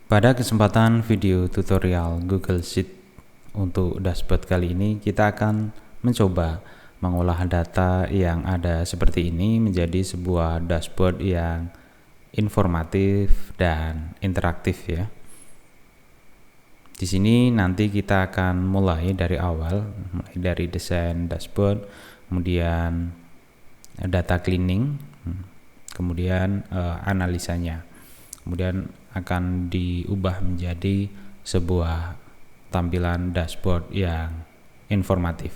Pada kesempatan video tutorial Google Sheet untuk dashboard kali ini, kita akan mencoba mengolah data yang ada seperti ini menjadi sebuah dashboard yang informatif dan interaktif ya. Di sini nanti kita akan mulai dari awal, mulai dari desain dashboard, kemudian data cleaning, kemudian analisanya. Kemudian akan diubah menjadi sebuah tampilan dashboard yang informatif.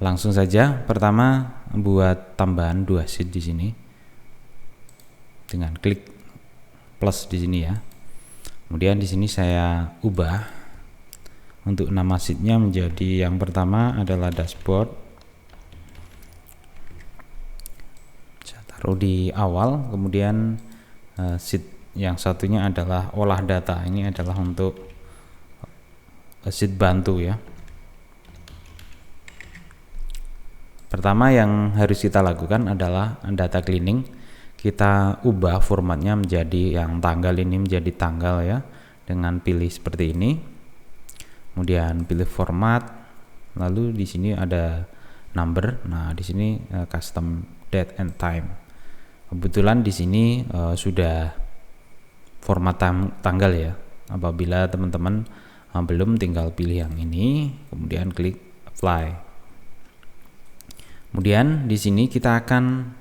Langsung saja, pertama buat tambahan 2 sheet di sini dengan klik plus di sini ya. Kemudian di sini saya ubah untuk nama sheetnya menjadi yang pertama adalah dashboard. Saya taruh di awal, kemudian sheet yang satunya adalah olah data. Ini adalah untuk sheet bantu ya. Pertama yang harus kita lakukan adalah data cleaning. Kita ubah formatnya menjadi yang tanggal ini menjadi tanggal ya, dengan pilih seperti ini. Kemudian pilih format, lalu di sini ada number. Nah, di sini custom date and time. Kebetulan di sini sudah format tanggal ya. Apabila teman-teman belum, tinggal pilih yang ini, kemudian klik apply. Kemudian di sini kita akan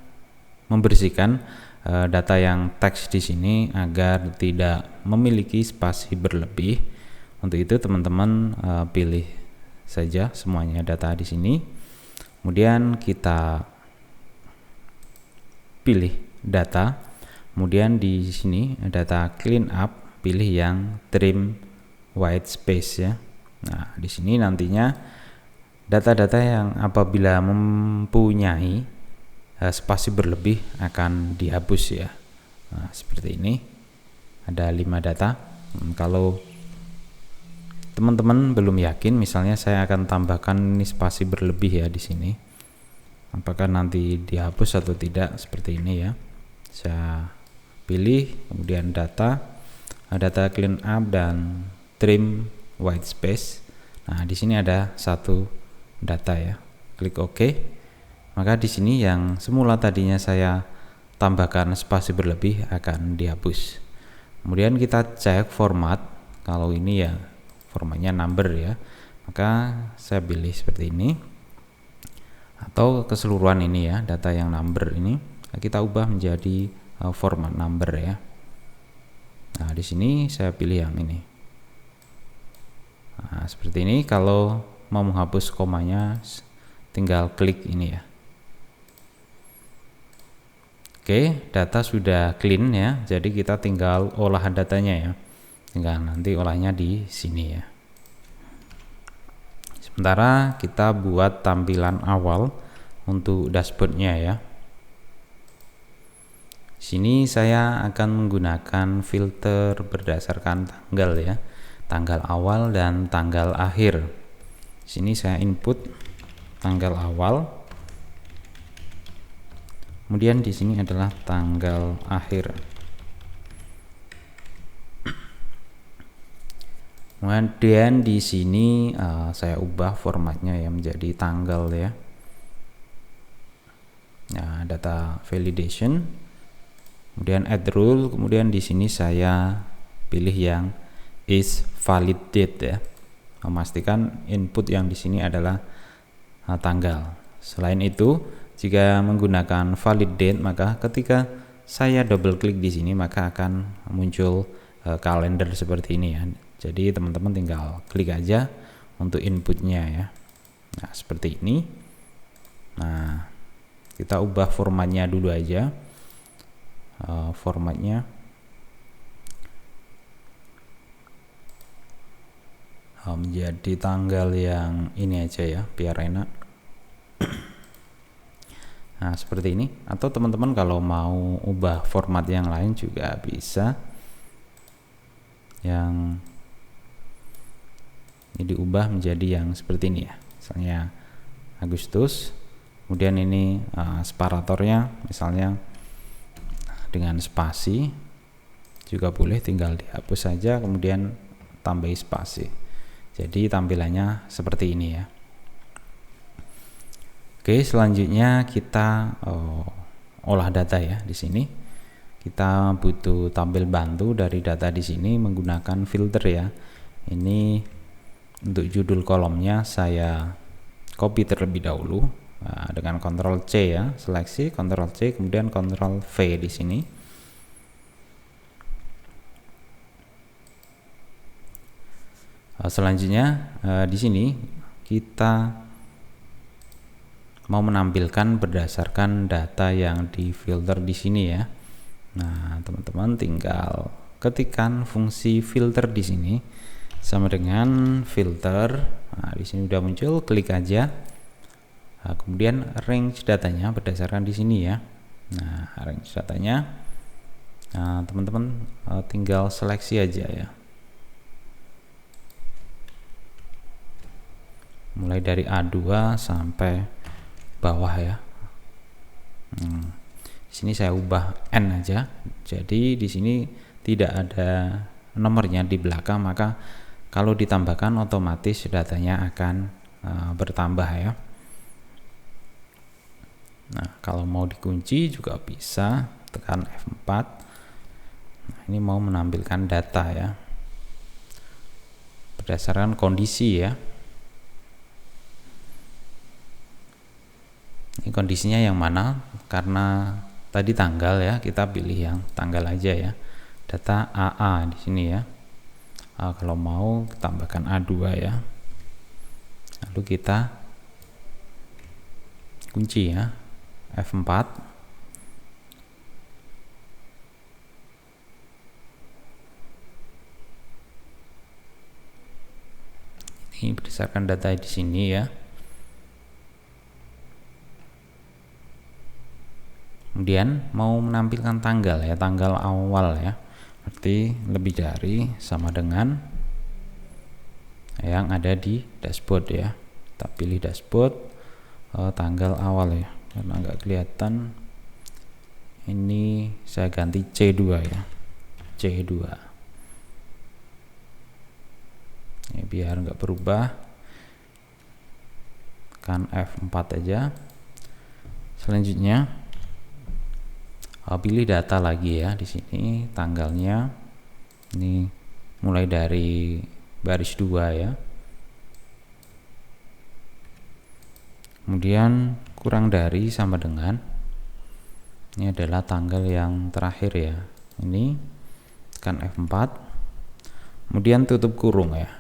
membersihkan data yang teks di sini agar tidak memiliki spasi berlebih. Untuk itu teman-teman pilih saja semuanya data di sini. Kemudian kita pilih data, kemudian di sini data clean up, pilih yang trim white space ya. Nah, di sini nantinya data-data yang apabila mempunyai spasi berlebih akan dihapus ya. Nah, seperti ini ada 5 data. Kalau teman-teman belum yakin, misalnya saya akan tambahkan ini spasi berlebih ya di sini. Apakah nanti dihapus atau tidak, seperti ini ya. Saya pilih, kemudian data clean up dan trim white space. Nah, di sini ada satu data ya. Klik OK. Maka di sini yang semula tadinya saya tambahkan spasi berlebih akan dihapus. Kemudian kita cek format. Kalau ini ya formatnya number ya, maka saya pilih seperti ini. Atau keseluruhan ini ya, data yang number ini kita ubah menjadi format number ya. Nah, di sini saya pilih yang ini. Nah, seperti ini. Kalau mau menghapus komanya tinggal klik ini ya. Oke, data sudah clean ya. Jadi kita tinggal olah datanya ya. Tinggal nanti olahnya di sini ya. Sementara kita buat tampilan awal untuk dashboardnya ya. Sini saya akan menggunakan filter berdasarkan tanggal ya, tanggal awal dan tanggal akhir. Sini saya input tanggal awal, kemudian di sini adalah tanggal akhir. Kemudian di sini saya ubah formatnya ya menjadi tanggal ya. Nah, data validation, kemudian add rule, kemudian di sini saya pilih yang is valid date ya, memastikan input yang di sini adalah tanggal. Selain itu, jika menggunakan valid date, maka ketika saya double klik di sini maka akan muncul kalender seperti ini ya. Jadi teman-teman tinggal klik aja untuk inputnya ya. Nah, seperti ini. Nah, kita ubah formatnya dulu aja. Formatnya menjadi tanggal yang ini aja ya, biar enak. Nah, seperti ini. Atau teman-teman kalau mau ubah format yang lain juga bisa. Yang ini diubah menjadi yang seperti ini ya. Misalnya Agustus. Kemudian ini separatornya misalnya dengan spasi. juga boleh, tinggal dihapus saja kemudian tambah spasi. Jadi tampilannya seperti ini ya. Oke, selanjutnya kita olah data ya. Di sini kita butuh tampil bantu dari data di sini menggunakan filter ya. Ini untuk judul kolomnya saya copy terlebih dahulu dengan Ctrl C ya, seleksi Ctrl C kemudian Ctrl V di sini. Selanjutnya di sini kita mau menampilkan berdasarkan data yang difilter di sini ya. Nah, teman-teman tinggal ketikkan fungsi filter di sini sama dengan filter. Nah, di sini udah muncul, klik aja. Nah, kemudian range datanya berdasarkan di sini ya. Nah, range datanya, nah, teman-teman tinggal seleksi aja ya. Mulai dari A2 sampai bawah ya. Di sini saya ubah N aja. Jadi di sini tidak ada nomornya di belakang, maka kalau ditambahkan otomatis datanya akan bertambah ya. Nah, kalau mau dikunci juga bisa, tekan F4. Nah, ini mau menampilkan data ya berdasarkan kondisi ya. Ini kondisinya yang mana? Karena tadi tanggal ya, kita pilih yang tanggal aja ya. Data AA di sini ya. Kalau mau tambahkan A2 ya. Lalu kita kunci ya, F4. Ini berdasarkan data di sini ya. Kemudian mau menampilkan tanggal ya, tanggal awal ya, berarti lebih dari sama dengan yang ada di dashboard ya. Kita pilih dashboard, tanggal awal ya, karena nggak kelihatan. Ini saya ganti C2 ya, C2 ini biar nggak berubah, tekan F4 aja. Selanjutnya pilih data lagi ya, di sini tanggalnya ini mulai dari baris 2 ya. Kemudian kurang dari sama dengan, ini adalah tanggal yang terakhir ya. Ini tekan F4. Kemudian tutup kurung ya.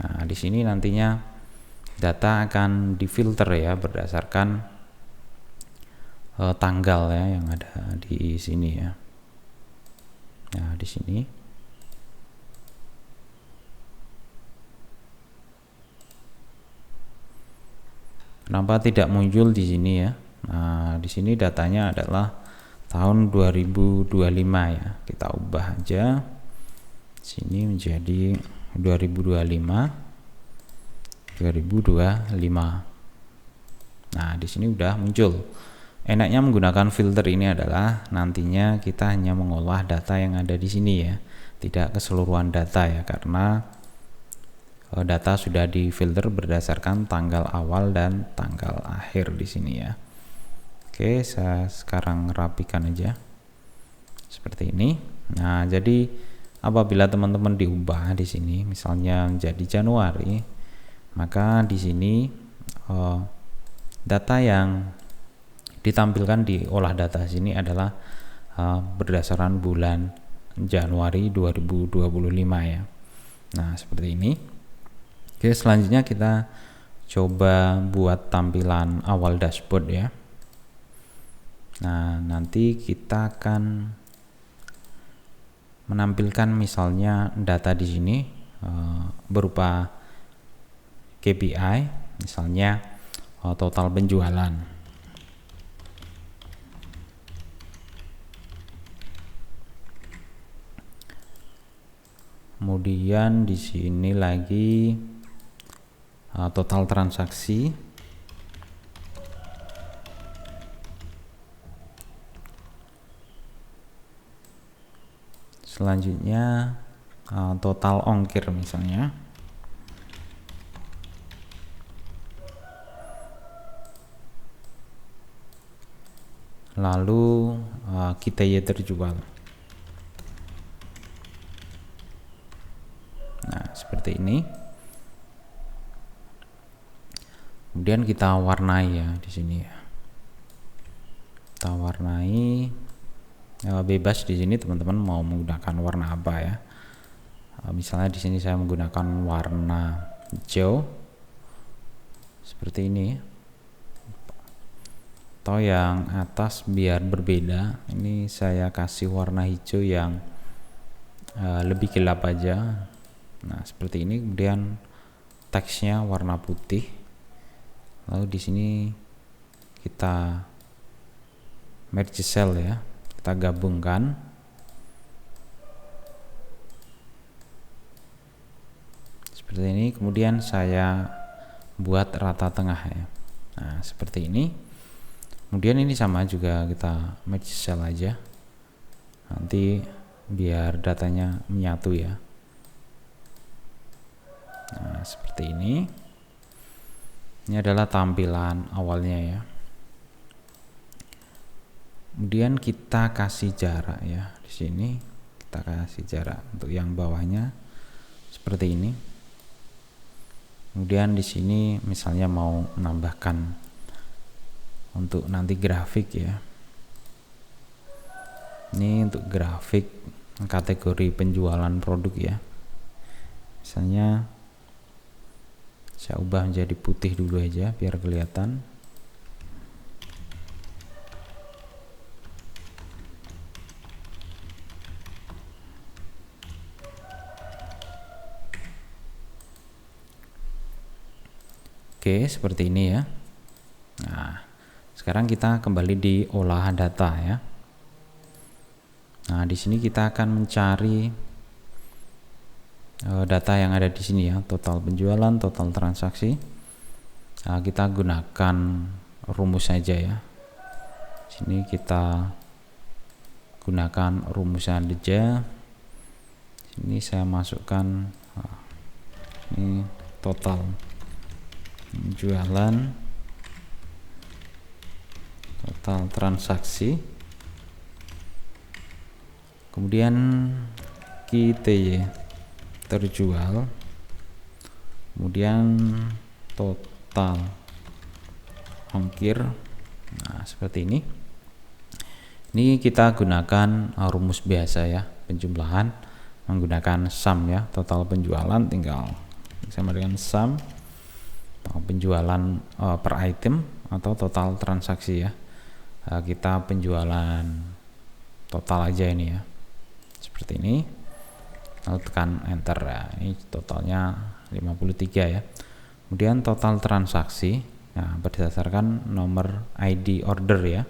Nah, di sini nantinya data akan difilter ya berdasarkan tanggal ya yang ada di sini ya. Nah, di sini kenapa tidak muncul di sini ya? Nah, di sini datanya adalah tahun 2025 ya. Kita ubah aja sini menjadi 2025. Nah, di sini udah muncul. Enaknya menggunakan filter ini adalah nantinya kita hanya mengolah data yang ada di sini ya, tidak keseluruhan data ya, karena data sudah difilter berdasarkan tanggal awal dan tanggal akhir di sini ya. Oke, saya sekarang rapikan aja seperti ini. Nah, jadi apabila teman-teman diubah di sini, misalnya menjadi Januari, maka di sini data yang ditampilkan di olah data sini adalah berdasarkan bulan Januari 2025 ya. Nah, seperti ini. Oke, selanjutnya kita coba buat tampilan awal dashboard ya. Nah, nanti kita akan menampilkan misalnya data di sini berupa KPI, misalnya total penjualan. Kemudian di sini lagi total transaksi. Selanjutnya total ongkir misalnya. Lalu KITY terjual. Nah, seperti ini. Kemudian kita warnai ya di sini ya. Kita warnai bebas di sini teman-teman mau menggunakan warna apa ya. Misalnya di sini saya menggunakan warna hijau seperti ini. Atau yang atas biar berbeda, ini saya kasih warna hijau yang lebih gelap aja. Nah, seperti ini. Kemudian teksnya warna putih. Lalu di sini kita merge cell ya, kita gabungkan. Seperti ini. Kemudian saya buat rata tengah ya. Nah, seperti ini. Kemudian ini sama juga, kita merge cell aja. Nanti biar datanya menyatu ya. Nah, seperti ini. Ini adalah tampilan awalnya ya. Kemudian kita kasih jarak ya. Di sini kita kasih jarak untuk yang bawahnya seperti ini. Kemudian di sini misalnya mau menambahkan untuk nanti grafik ya. Ini untuk grafik kategori penjualan produk ya. Misalnya saya ubah menjadi putih dulu aja biar kelihatan. Oke, seperti ini ya. Nah, sekarang kita kembali di olahan data ya. Nah, di sini kita akan mencari data yang ada di sini ya, total penjualan, total transaksi. Nah, kita gunakan rumus saja ya. Sini kita gunakan rumus saja. Sini saya masukkan ini total penjualan, total transaksi, kemudian KITY terjual, kemudian total ongkir. Nah, seperti ini. Ini kita gunakan rumus biasa ya, penjumlahan menggunakan sum ya, total penjualan tinggal sama dengan sum penjualan per item atau total transaksi ya. Kita penjualan total aja ini ya, seperti ini. Lalu tekan enter ya. Ini totalnya 53 ya. Kemudian total transaksi, nah berdasarkan nomor ID order ya.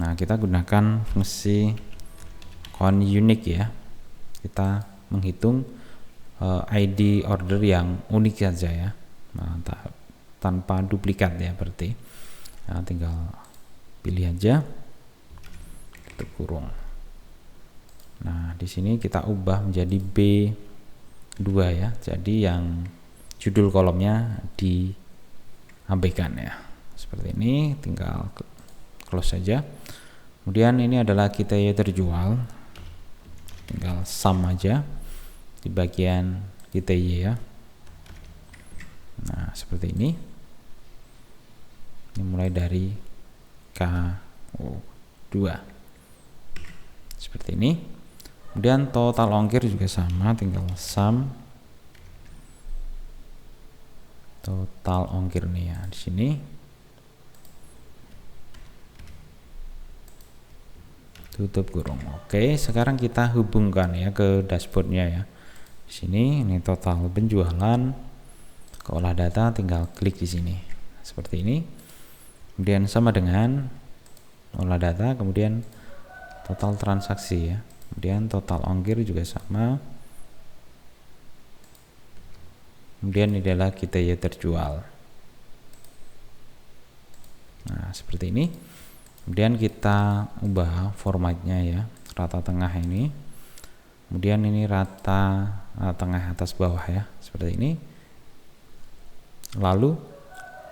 Nah, kita gunakan fungsi count unique ya. Kita menghitung ID order yang unik saja ya. Nah, tanpa duplikat ya berarti. Nah, tinggal pilih aja, tutup kurung. Nah, di sini kita ubah menjadi B2 ya. Jadi yang judul kolomnya diabaikan ya. Seperti ini, tinggal close saja. Kemudian ini adalah KITY terjual. Tinggal sum aja di bagian KITY ya. Nah, seperti ini. Ini mulai dari K2. Seperti ini. Kemudian total ongkir juga sama, tinggal sum total ongkir nih ya di sini. Tutup kurung. Oke, sekarang kita hubungkan ya ke dashboardnya ya. Di sini ini total penjualan, ke olah data tinggal klik di sini seperti ini. Kemudian sama dengan olah data, kemudian total transaksi ya. Kemudian total ongkir juga sama. Kemudian ini adalah KITY terjual. Nah, seperti ini. Kemudian kita ubah formatnya ya, rata tengah ini. Kemudian ini rata tengah atas bawah ya, seperti ini. Lalu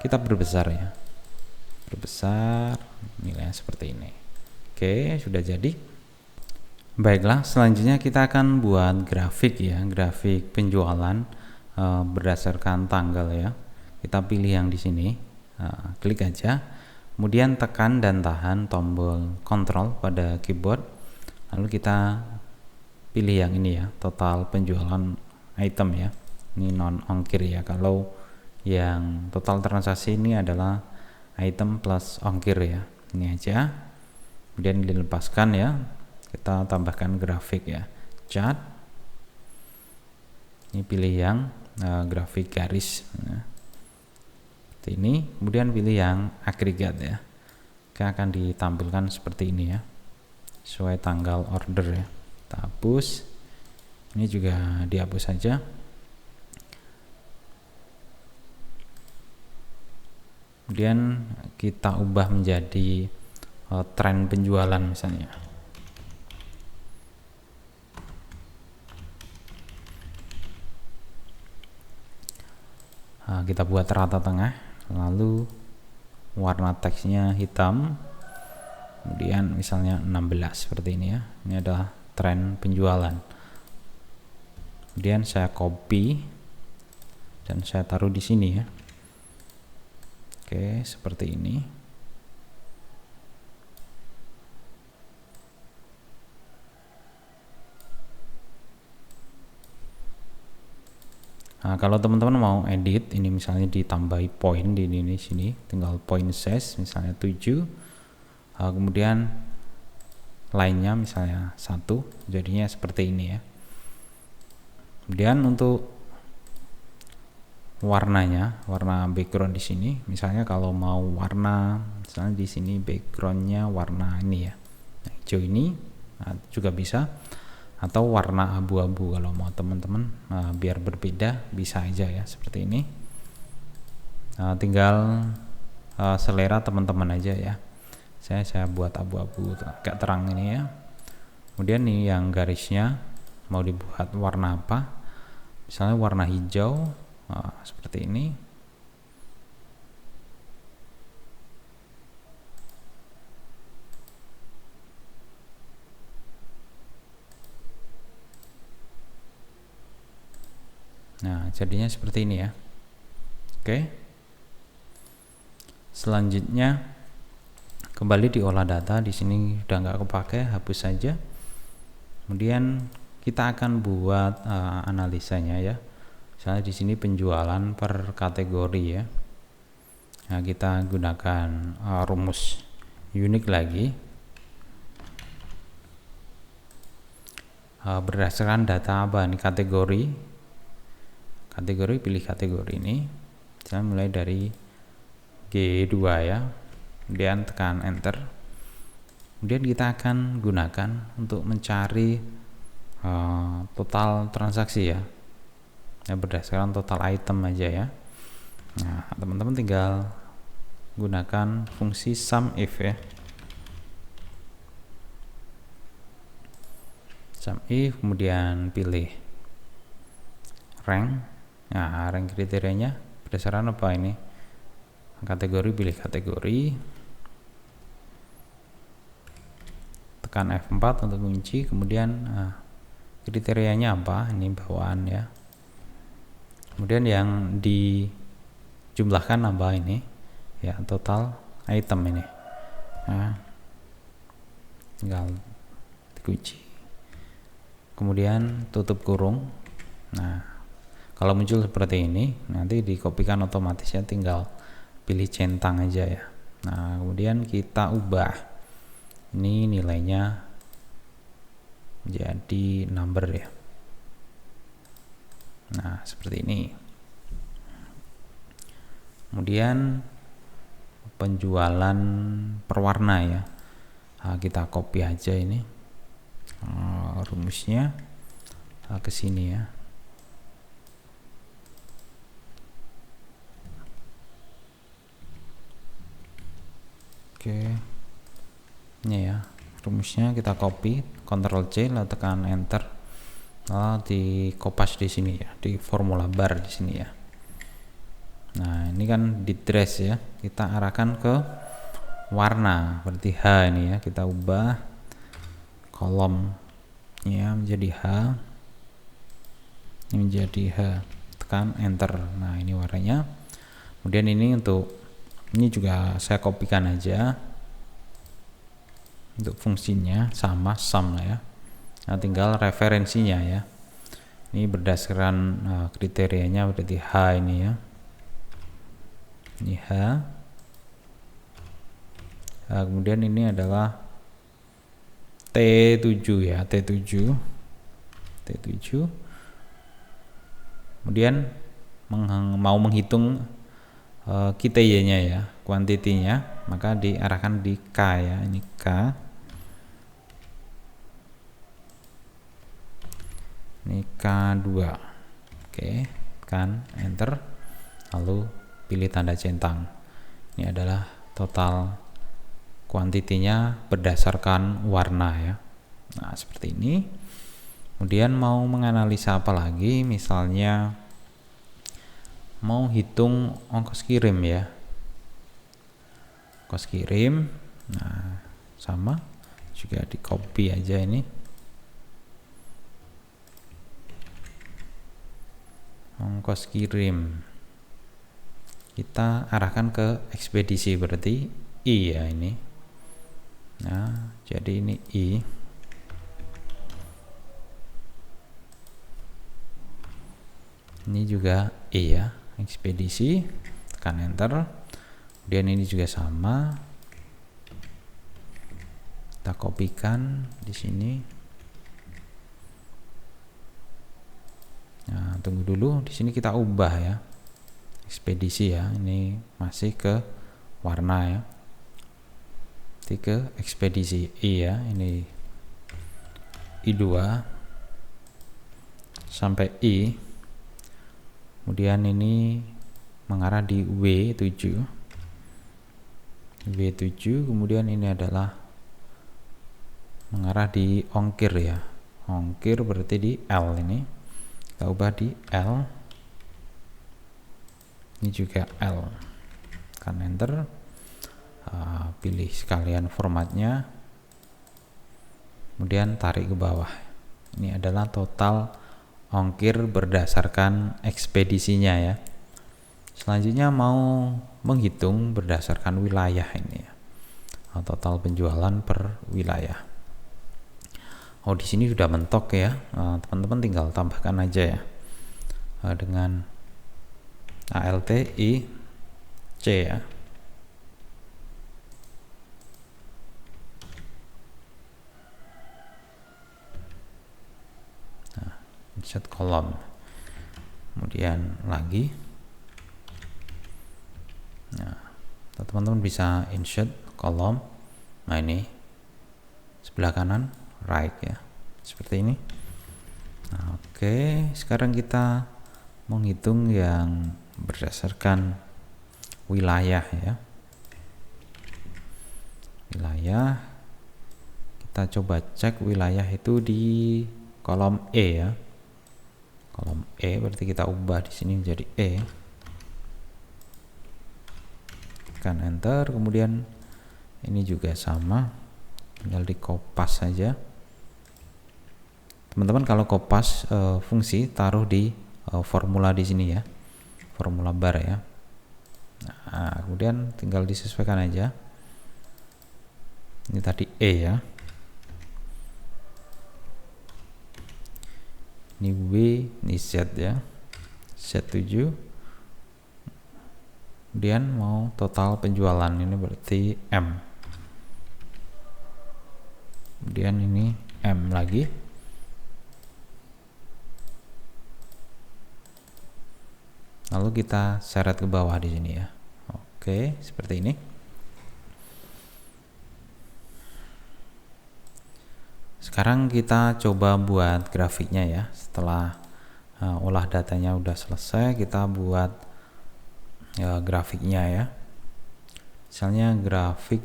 kita berbesar ya, berbesar nilainya seperti ini. Oke, sudah jadi. Baiklah, selanjutnya kita akan buat grafik ya, grafik penjualan berdasarkan tanggal ya. Kita pilih yang di sini, klik aja, kemudian tekan dan tahan tombol Ctrl pada keyboard, lalu kita pilih yang ini ya, total penjualan item ya, ini non ongkir ya. Kalau yang total transaksi ini adalah item plus ongkir ya, ini aja. Kemudian dilepaskan ya, kita tambahkan grafik ya, chart. Ini pilih yang grafik garis ya, seperti ini. Kemudian pilih yang agregat ya, akan ditampilkan seperti ini ya, sesuai tanggal order ya. Kita hapus, ini juga dihapus saja. Kemudian kita ubah menjadi tren penjualan misalnya. Kita buat rata tengah, lalu warna teksnya hitam, kemudian misalnya 16 seperti ini ya. Ini adalah tren penjualan. Kemudian saya copy dan saya taruh di sini ya. Oke, seperti ini. Nah, kalau teman-teman mau edit, ini misalnya ditambahi poin di sini, tinggal point size misalnya 7, kemudian lainnya misalnya 1, jadinya seperti ini ya. Kemudian untuk warnanya, warna background di sini, misalnya kalau mau warna, misalnya di sini backgroundnya warna ini ya, hijau ini, juga bisa. Atau warna abu-abu kalau mau teman-teman biar berbeda, bisa aja ya seperti ini. Tinggal selera teman-teman aja ya. Saya buat abu-abu agak terang ini ya. Kemudian ini yang garisnya mau dibuat warna apa, misalnya warna hijau seperti ini. Nah, jadinya seperti ini ya. Oke. Selanjutnya kembali diolah data. Di sini udah nggak kepake, hapus saja. Kemudian kita akan buat analisanya ya. Misalnya di sini penjualan per kategori ya. Nah, kita gunakan rumus unik lagi. Berdasarkan data apa nih, kategori, pilih kategori ini. Saya mulai dari G2 ya, kemudian tekan enter. Kemudian kita akan gunakan untuk mencari total transaksi ya, berdasarkan total item aja ya. Nah, teman-teman tinggal gunakan fungsi sum if ya, sum if, kemudian pilih rank. Nah, rank kriterianya berdasarkan apa ini, kategori, pilih kategori, tekan F4 untuk kunci. Kemudian kriterianya apa, ini bawaan ya. Kemudian yang dijumlahkan apa ini ya, total item ini. Nah, tinggal dikunci, kemudian tutup kurung. Nah, kalau muncul seperti ini, nanti dikopikan otomatis ya, tinggal pilih centang aja ya. Nah, kemudian kita ubah ini nilainya jadi number ya. Nah, seperti ini. Kemudian penjualan per warna ya. Nah, kita copy aja ini rumusnya ke sini ya. Oke, ini ya rumusnya, kita copy, Ctrl C lalu tekan enter. di kopas di sini ya, di formula bar di sini ya. Nah ini kan di trace ya, kita arahkan ke warna berarti H ini ya, kita ubah kolom ya menjadi H, ini menjadi H, tekan enter. Nah ini warnanya. Kemudian ini juga saya kopikan aja untuk fungsinya sama sum lah ya. Nah tinggal referensinya ya, ini berdasarkan kriterianya berarti H ini ya, ini H. Nah, kemudian ini adalah T7 ya, T7. Kemudian mau menghitung QTY-nya ya, kuantitinya, maka diarahkan di K ya, ini K. Ini K2. Oke, tekan enter, lalu pilih tanda centang. Ini adalah total kuantitinya berdasarkan warna ya. Nah seperti ini. Kemudian mau menganalisa apa lagi, misalnya mau hitung ongkos kirim ya, ongkos kirim. Nah sama juga di copy aja ini, ongkos kirim kita arahkan ke ekspedisi berarti I ya ini. Nah jadi ini I. Ini juga I ya, ekspedisi, tekan enter. Kemudian ini juga sama, kita kopikan di sini. Nah tunggu dulu, di sini kita ubah ya, ekspedisi ya, ini masih ke warna ya, nanti ke ekspedisi I ya, ini I2 sampai I. Kemudian ini mengarah di W7, kemudian ini adalah mengarah di ongkir ya, ongkir berarti di L, ini kita ubah di L, ini juga L, tekan enter, pilih sekalian formatnya, kemudian tarik ke bawah. Ini adalah total ongkir berdasarkan ekspedisinya ya. Selanjutnya mau menghitung berdasarkan wilayah ini ya, total penjualan per wilayah. Oh di sini sudah mentok ya, teman-teman tinggal tambahkan aja ya, dengan ALTI C ya. Insert kolom, kemudian lagi. Nah teman-teman bisa insert kolom. Nah ini sebelah kanan right ya, seperti ini. Nah, oke, sekarang kita menghitung yang berdasarkan wilayah ya, wilayah. Kita coba cek wilayah itu di kolom E ya, kolom E berarti kita ubah di sini menjadi E, tekan enter. Kemudian ini juga sama, tinggal di kopas saja. Teman-teman kalau kopas fungsi taruh di formula di sini ya, formula bar ya. Nah kemudian tinggal disesuaikan aja, ini tadi E ya, ini W, ini Z ya, Z7. Kemudian mau total penjualan, ini berarti M, kemudian ini M lagi, lalu kita seret ke bawah di sini ya. Oke, seperti ini. Sekarang kita coba buat grafiknya ya. Setelah olah datanya udah selesai, kita buat grafiknya ya. Misalnya grafik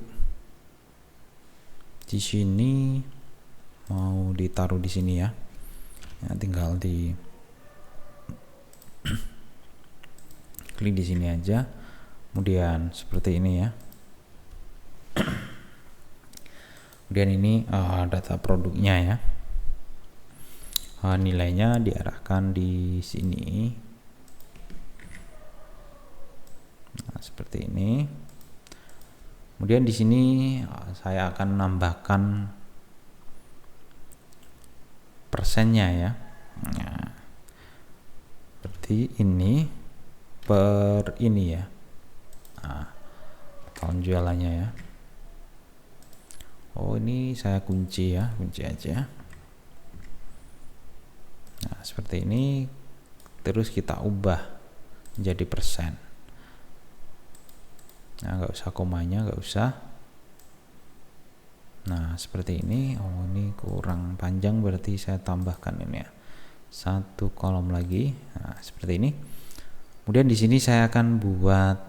di sini mau ditaruh di sini ya. ya, tinggal di klik di sini aja, kemudian seperti ini ya. Kemudian ini data produknya ya, nilainya diarahkan di sini. Nah, seperti ini. Kemudian di sini saya akan menambahkan persennya ya. Nah, seperti ini per ini ya. Nah, tahun jualannya ya. Oh, ini saya kunci ya, kunci aja. Nah, seperti ini. Terus kita ubah menjadi persen. Nah, nggak usah komanya, nggak usah. Nah, seperti ini. Oh, ini kurang panjang, berarti saya tambahkan ini ya, satu kolom lagi. Nah, seperti ini. Kemudian di sini saya akan buat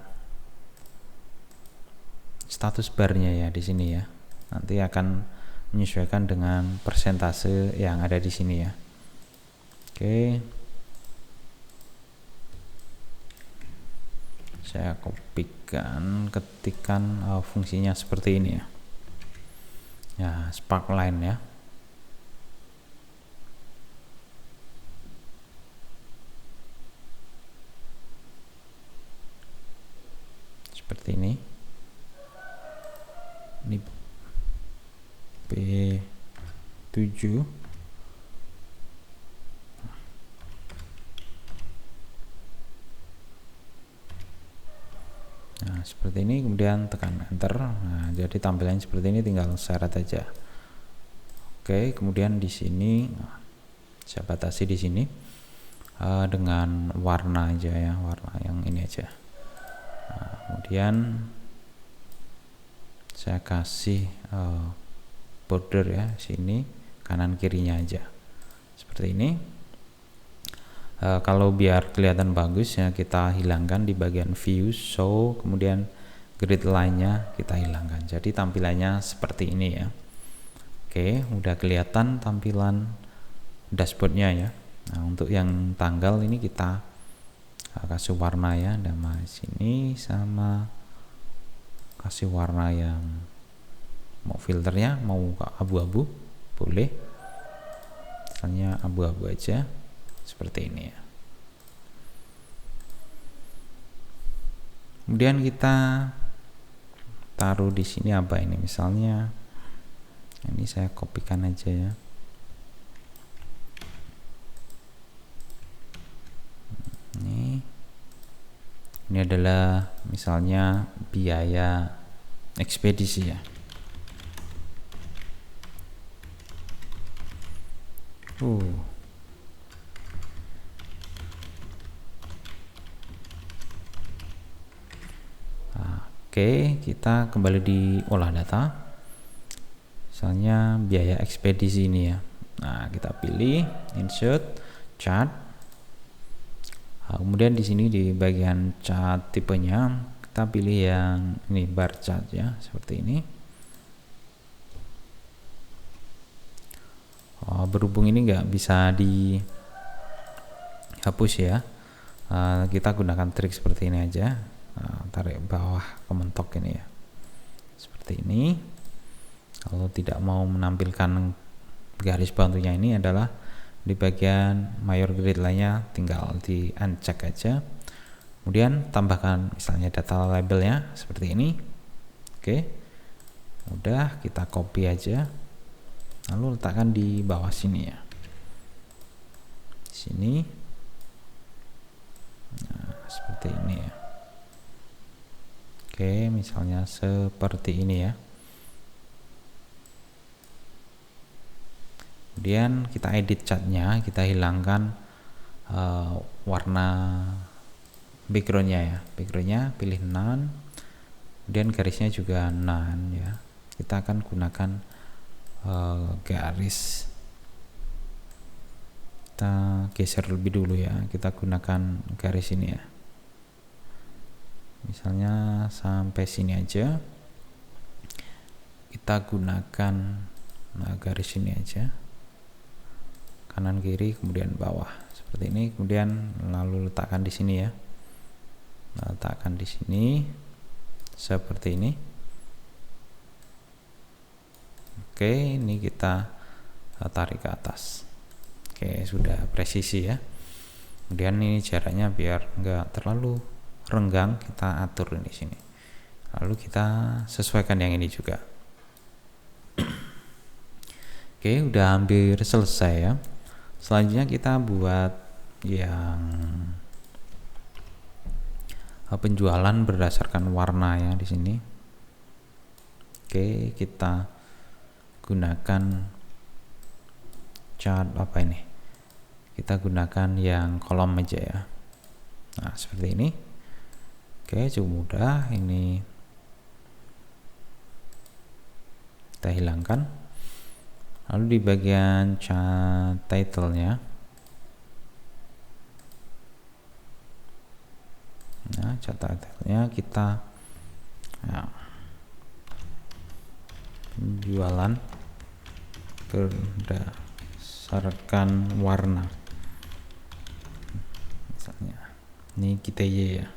status barnya ya di sini ya. Nanti akan menyesuaikan dengan persentase yang ada di sini ya. Oke. Saya kopikan, ketikan fungsinya seperti ini ya. Ya, sparkline ya. Seperti ini. Ini P7. Nah, seperti ini, kemudian tekan enter. Nah, jadi tampilannya seperti ini, tinggal syarat aja. Oke, kemudian di sini saya batasi di sini dengan warna aja ya, warna yang ini aja. Nah, kemudian saya kasih border ya, sini kanan kirinya aja seperti ini. Kalau biar kelihatan bagus ya, kita hilangkan di bagian view, show, kemudian grid line-nya kita hilangkan. Jadi tampilannya seperti ini ya. Oke, udah kelihatan tampilan dashboardnya ya. Nah, untuk yang tanggal ini kita kasih warna ya, nama sini, sama kasih warna yang mau filternya mau abu-abu boleh, misalnya abu-abu aja seperti ini ya. Kemudian kita taruh di sini apa ini, misalnya ini saya kopikan aja ya. Ini adalah misalnya biaya ekspedisi ya. Oke, kita kembali di olah data. Misalnya biaya ekspedisi ini ya. Nah, kita pilih insert chart. Nah, kemudian di sini di bagian chart tipenya kita pilih yang ini, bar chart ya, seperti ini. Berhubung ini nggak bisa dihapus ya, kita gunakan trik seperti ini aja. Tarik bawah ke mentok ini ya, seperti ini. Kalau tidak mau menampilkan garis bantunya, ini adalah di bagian mayor grid lainnya, tinggal di uncheck aja. Kemudian tambahkan misalnya data labelnya seperti ini. Oke, udah, kita copy aja, lalu letakkan di bawah sini ya, sini. Nah, seperti ini ya. Oke, misalnya seperti ini ya. Kemudian kita edit catnya, kita hilangkan warna backgroundnya ya. Backgroundnya pilih none, kemudian garisnya juga none ya. Kita akan gunakan garis, kita geser lebih dulu ya. Kita gunakan garis ini ya, misalnya sampai sini aja. Kita gunakan garis ini aja kanan kiri kemudian bawah seperti ini, kemudian lalu letakkan di sini ya, letakkan di sini seperti ini. Oke, ini kita tarik ke atas. Oke, sudah presisi ya. Kemudian ini jaraknya biar enggak terlalu renggang, kita atur di sini. Lalu kita sesuaikan yang ini juga. Oke, udah hampir selesai ya. Selanjutnya kita buat yang penjualan berdasarkan warna ya di sini. Oke, kita gunakan chart apa ini? Kita gunakan yang kolom aja ya. Nah, seperti ini. Oke, cukup mudah. Ini kita hilangkan. Lalu di bagian chart title-nya, nah chart title-nya kita ya, penjualan berdasarkan warna, misalnya ini kita ya.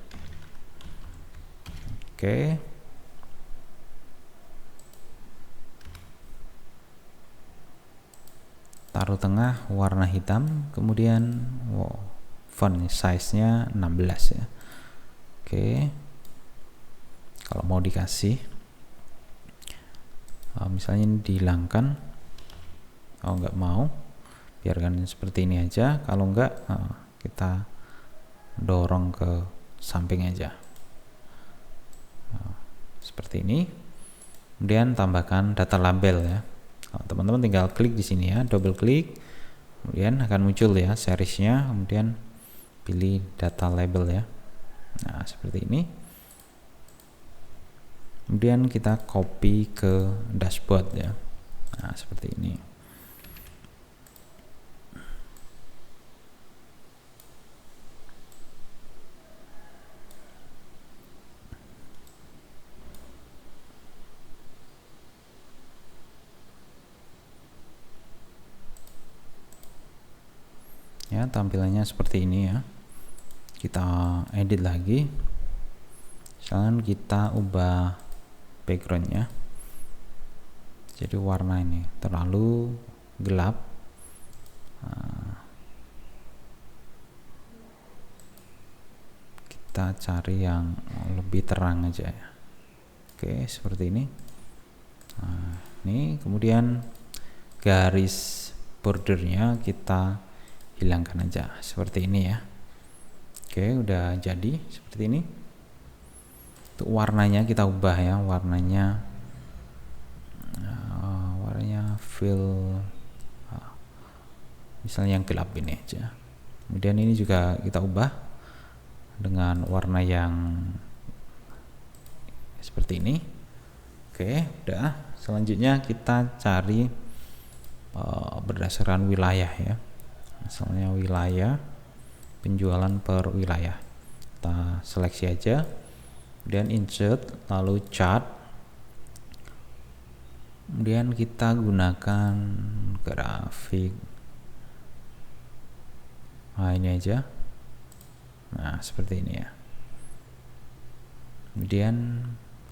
Oke, taruh tengah warna hitam, kemudian font size-nya 16 ya. Oke, kalau mau dikasih misalnya ini dihilangkan, nggak mau, biarkan seperti ini aja. Kalau enggak, kita dorong ke samping aja, seperti ini. Kemudian tambahkan data label ya. Teman-teman tinggal klik di sini ya, double klik, kemudian akan muncul ya seriesnya, kemudian pilih data label ya. Nah, seperti ini. Kemudian kita copy ke dashboard ya. Nah, seperti ini. Ya, tampilannya seperti ini ya. Kita edit lagi. Misalkan kita ubah backgroundnya, jadi warna ini terlalu gelap. Kita cari yang lebih terang aja ya. Oke, seperti ini. Nah, ini kemudian garis bordernya kita hilangkan aja seperti ini ya. Oke, udah jadi seperti ini. Untuk warnanya kita ubah ya, warnanya fill misalnya yang gelap ini aja. Kemudian ini juga kita ubah dengan warna yang seperti ini. Oke, udah. Selanjutnya kita cari berdasarkan wilayah ya. Misalnya wilayah, penjualan per wilayah. Kita seleksi aja, kemudian insert, lalu chart, kemudian kita gunakan grafik. Nah, ini aja. Nah, seperti ini ya. Kemudian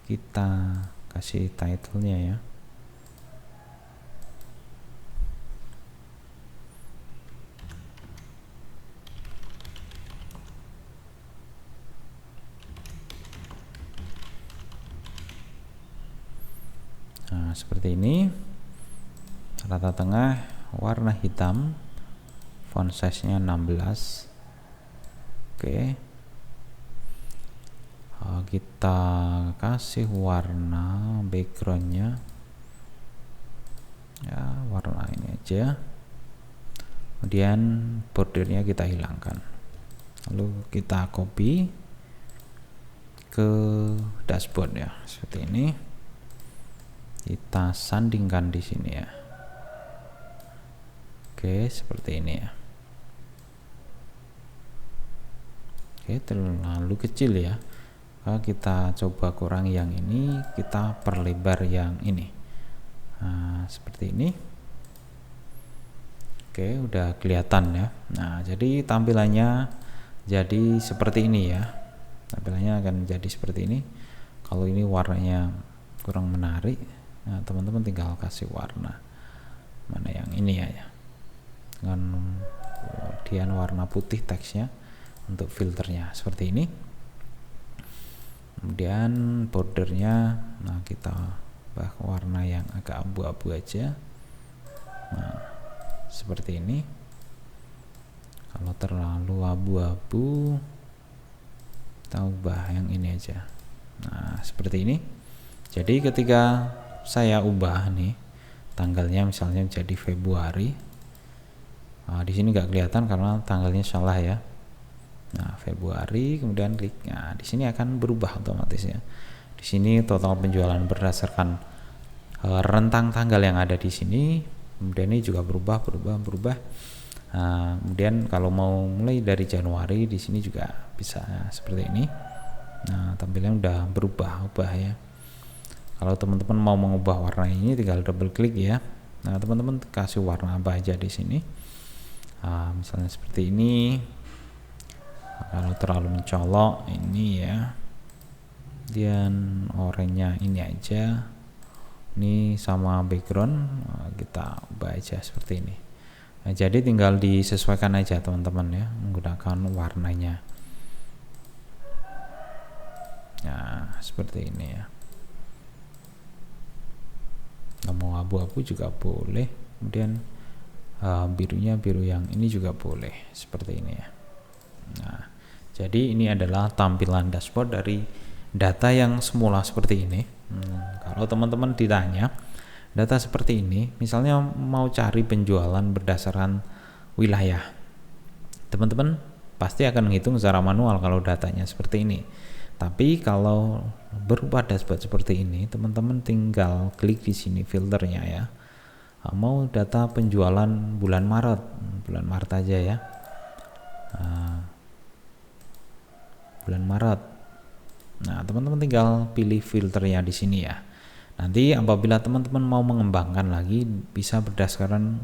kita kasih title-nya ya. Nah, seperti ini. Rata tengah, warna hitam, font size-nya 16. Oke. Kita kasih warna backgroundnya ya, warna ini aja. Kemudian bordernya kita hilangkan. Lalu kita copy ke dashboard ya, seperti ini. Kita sandingkan di sini ya. Oke, seperti ini ya. Oke, terlalu kecil ya. Kalau kita coba kurang yang ini, kita perlebar yang ini. Nah, seperti ini. Oke, udah kelihatan ya. Nah, jadi tampilannya jadi seperti ini ya. Tampilannya akan jadi seperti ini. Kalau ini warnanya kurang menarik, nah teman-teman tinggal kasih warna mana yang ini ya, dengan kemudian warna putih teksnya untuk filternya seperti ini. Kemudian bordernya, nah kita ubah warna yang agak abu-abu aja. Nah, seperti ini. Kalau terlalu abu-abu, kita ubah yang ini aja. Nah, seperti ini. Jadi ketika saya ubah nih tanggalnya misalnya jadi Februari, nah, di sini nggak kelihatan karena tanggalnya salah ya. Nah, Februari, kemudian klik. Nah, di sini akan berubah otomatis ya. Di sini total penjualan berdasarkan rentang tanggal yang ada di sini. Kemudian ini juga berubah. Nah, kemudian kalau mau mulai dari Januari, di sini juga bisa seperti ini. Nah, tampilannya udah berubah ya. Kalau teman-teman mau mengubah warna ini, tinggal double klik ya. Nah, teman-teman kasih warna apa aja di sini. Nah, misalnya seperti ini. Kalau terlalu mencolok ini ya, dan oranye ini aja, ini sama background kita ubah aja seperti ini. Nah, jadi tinggal disesuaikan aja teman-teman ya, menggunakan warnanya. Nah, seperti ini ya. Mau abu-abu juga boleh, kemudian birunya biru yang ini juga boleh seperti ini ya. Nah, jadi ini adalah tampilan dashboard dari data yang semula seperti ini. Kalau teman-teman ditanya data seperti ini, misalnya mau cari penjualan berdasarkan wilayah, teman-teman pasti akan menghitung secara manual kalau datanya seperti ini. Tapi kalau berupa dashboard seperti ini, teman-teman tinggal klik di sini filternya ya. Mau data penjualan bulan Maret aja ya. Bulan Maret. Nah, teman-teman tinggal pilih filternya di sini ya. Nanti apabila teman-teman mau mengembangkan lagi, bisa berdasarkan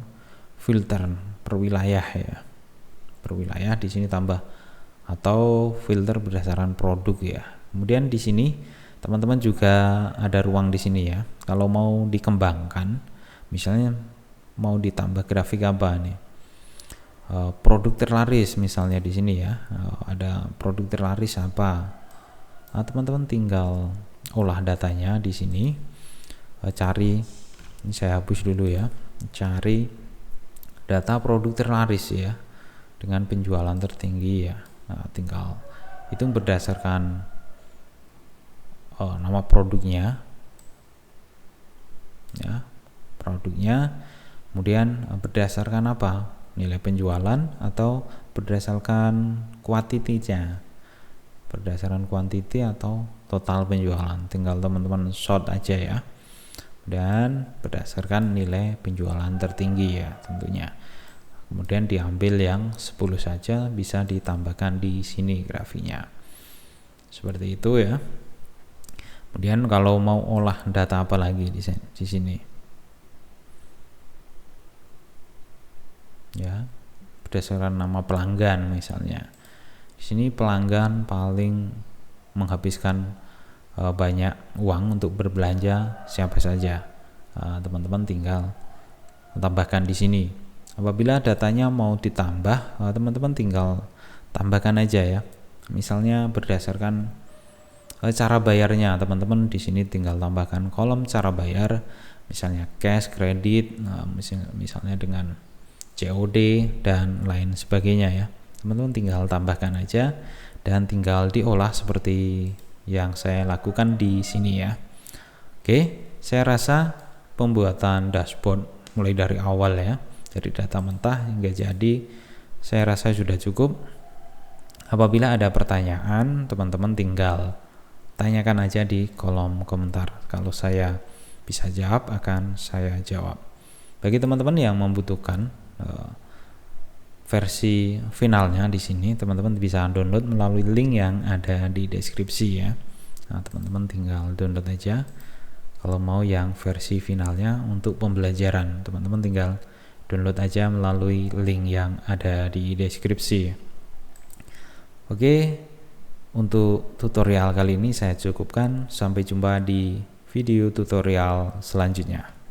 filter per wilayah ya. Per wilayah di sini tambah, atau filter berdasarkan produk ya. Kemudian di sini teman-teman juga ada ruang di sini ya. Kalau mau dikembangkan, misalnya mau ditambah grafik apa nih? Produk terlaris misalnya di sini ya, ada produk terlaris apa. Nah, teman-teman tinggal olah datanya di sini, cari, ini saya hapus dulu ya, cari data produk terlaris ya dengan penjualan tertinggi ya. Nah, tinggal hitung berdasarkan nama produknya ya, kemudian berdasarkan apa, nilai penjualan, atau berdasarkan kuantitinya, berdasarkan kuantiti atau total penjualan. Tinggal teman-teman sort aja ya, dan berdasarkan nilai penjualan tertinggi ya tentunya. Kemudian diambil yang 10 saja, bisa ditambahkan di sini grafiknya seperti itu ya. Kemudian kalau mau olah data apa lagi di sini ya, berdasarkan nama pelanggan misalnya. Di sini pelanggan paling menghabiskan banyak uang untuk berbelanja siapa saja. Teman-teman tinggal tambahkan di sini. Apabila datanya mau ditambah, teman-teman tinggal tambahkan aja ya. Misalnya berdasarkan cara bayarnya, teman-teman di sini tinggal tambahkan kolom cara bayar, misalnya cash, kredit, misalnya dengan COD dan lain sebagainya ya. Teman-teman tinggal tambahkan aja dan tinggal diolah seperti yang saya lakukan di sini ya. Oke, saya rasa pembuatan dashboard mulai dari awal ya, dari data mentah hingga jadi, saya rasa sudah cukup. Apabila ada pertanyaan, teman-teman tinggal tanyakan aja di kolom komentar. Kalau saya bisa jawab, akan saya jawab. Bagi teman-teman yang membutuhkan versi finalnya di sini, teman-teman bisa download melalui link yang ada di deskripsi ya. Nah, teman-teman tinggal download aja. Kalau mau yang versi finalnya untuk pembelajaran, teman-teman tinggal Download aja melalui link yang ada di deskripsi. Oke, untuk tutorial kali ini saya cukupkan. Sampai jumpa di video tutorial selanjutnya.